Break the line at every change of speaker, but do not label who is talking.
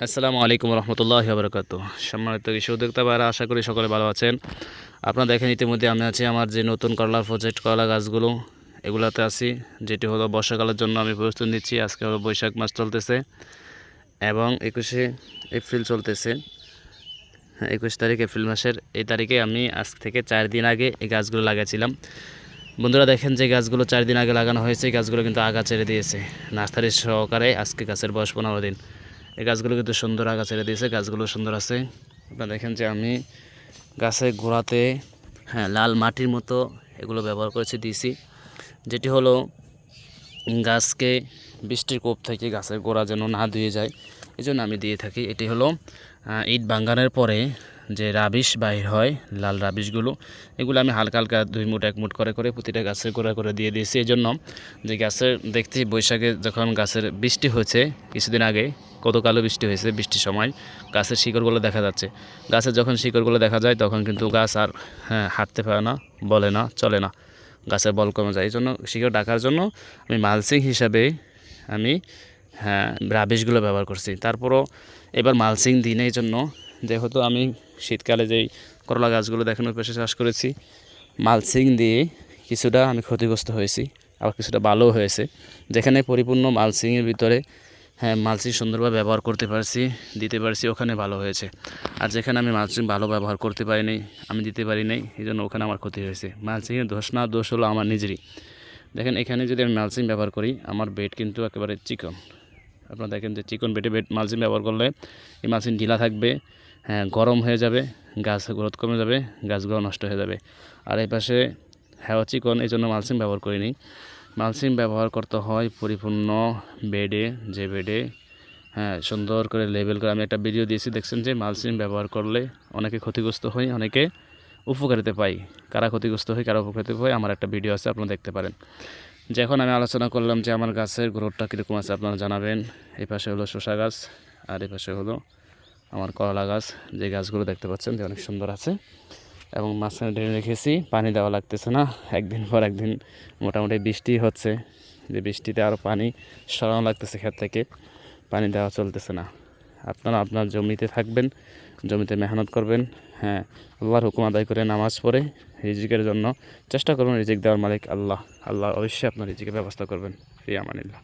আসসালামু আলাইকুম রহমতুল্লাহি ওয়া বারাকাতুহু। সম্মানিত কৃষি উদ্যোক্তা ভাইরা, আশা করি সকলে ভালো আছেন। আপনারা দেখেন ইতিমধ্যে আমি আছি আমার যে নতুন করলার প্রজেক্ট করলা গাছগুলো এগুলাতে আছি, যেটি হলো বর্ষাকালের জন্য আমি প্রস্তুতি নিচ্ছি। আজকে হলো বৈশাখ মাস চলতেছে এবং 21শে এপ্রিল চলতেছে। 21 তারিখ এপ্রিল মাসের এই তারিখে আমি আজ থেকে 4 দিন আগে এই গাছগুলো লাগিয়েছিলাম। বন্ধুরা দেখেন যে গাছগুলো 4 দিন আগে লাগানো হয়েছে, এই গাছগুলো কিন্তু আগা ছেড়ে দিয়েছে নার্সারি সহকারে। আজকে গাছের বয়স 15 দিন। এই গাছগুলো কিন্তু সুন্দর আগা ছেড়ে দিয়েছে, গাছগুলো সুন্দর আছে। আপনারা দেখেন যে আমি গাছের গোড়াতে লাল মাটির মতো এগুলো ব্যবহার করেছি দিয়েছি, যেটি হলো গাছকে বৃষ্টির কোপ থেকে গাছের গোড়া যেন না ধুয়ে যায়, এই জন্য আমি দিয়ে থাকি। এটি হলো ইট ভাঙানোর পরে যে রাবিশ বাহির হয়, লাল রাবিশগুলো, এগুলো আমি হালকা হালকা 2 মুঠ 1 মুঠ করে করে প্রতিটা গাছের গোড়া করে দিয়ে দিয়েছি। এই জন্য যে গাছের দেখতে বৈশাখে যখন গাছের বৃষ্টি হয়েছে কিছুদিন আগে, কত কালো বৃষ্টি হয়েছে, বৃষ্টির সময় গাছের শিকড়গুলো দেখা যাচ্ছে। গাছের যখন শিকড়গুলো দেখা যায় তখন কিন্তু গাছ আর হাঁটতে পারে না, বলে না, চলে না, গাছের বল কমে যায়। এই জন্য শিকড় ঢাকার জন্য আমি মালচিং হিসাবে আমি রাবিশগুলো ব্যবহার করছি। তারপরও এবার মালচিং দিই না, এই জন্য যেহেতু আমি শীতকালে যেই করলা গাছগুলো দেখেন ওই পাশে চাষ করেছি, মালচিং দিয়ে কিছুটা আমি ক্ষতিগ্রস্ত হয়েছি, আবার কিছুটা ভালোও হয়েছে। যেখানে পরিপূর্ণ মালচিংয়ের ভিতরে মালচিং সুন্দরভাবে ব্যবহার করতে পারছি, দিতে পারছি, ওখানে ভালো হয়েছে। আর যেখানে আমি মালচিং ভালো ব্যবহার করতে পারিনি, আমি দিতে পারি নাই, এই জন্য ওখানে আমার ক্ষতি হয়েছে। মালচিংয়ের দোষ না, দোষ হলো আমার নিজেরই। দেখেন এখানে যদি আমি মালচিং ব্যবহার করি, আমার বেড কিন্তু একেবারে চিকন। আপনারা দেখেন যে চিকন বেড মালচিং ব্যবহার করলে এই মালচিং ঢিলা থাকবে, গরম হয়ে যাবে, গাছ গ্রোথ কমে যাবে, গাছগুলো নষ্ট হয়ে যাবে। আর এই পাশে চিকন, এই জন্য মালচিং ব্যবহার করিনি। মালচিং ব্যবহার করতে হয় পরিপূর্ণ বেডে, যে বেডে সুন্দর করে লেবেল করে। আমি একটা ভিডিও দিয়েছি, দেখছেন যে মালচিং ব্যবহার করলে অনেকে ক্ষতিগ্রস্ত হয়, অনেকে উপকারিতা পাই। কারা ক্ষতিগ্রস্ত হয়, কারা উপকারিতা হয়, আমার একটা ভিডিও আছে, আপনারা দেখতে পারেন। যে এখন আমি আলোচনা করলাম যে আমার গাছের গ্রোথটা কীরকম আছে আপনারা জানাবেন। এই পাশে হলো শসা গাছ, আর এই পাশে হলো আমার করলা গাছ। যে গাছগুলো দেখতে পাচ্ছেন যে অনেক সুন্দর আছে এবং মাঝখানে ঢেলে রেখেছি, পানি দেওয়া লাগতেছে না। একদিন পর একদিন মোটামুটি বৃষ্টি হচ্ছে, যে বৃষ্টিতে আরও পানি সরানো লাগতেছে, ক্ষেত থেকে পানি দেওয়া চলতেছে না। আপনারা আপনার জমিতে থাকবেন, জমিতে মেহনত করবেন, আল্লাহর হুকুম আদায় করে নামাজ পড়ে রিজিকের জন্য চেষ্টা করবেন। রিজিক দেওয়ার মালিক আল্লাহ, আল্লাহ অবশ্যই আপনার রিজিকের ব্যবস্থা করবেন। ফি আমানিল্লাহ।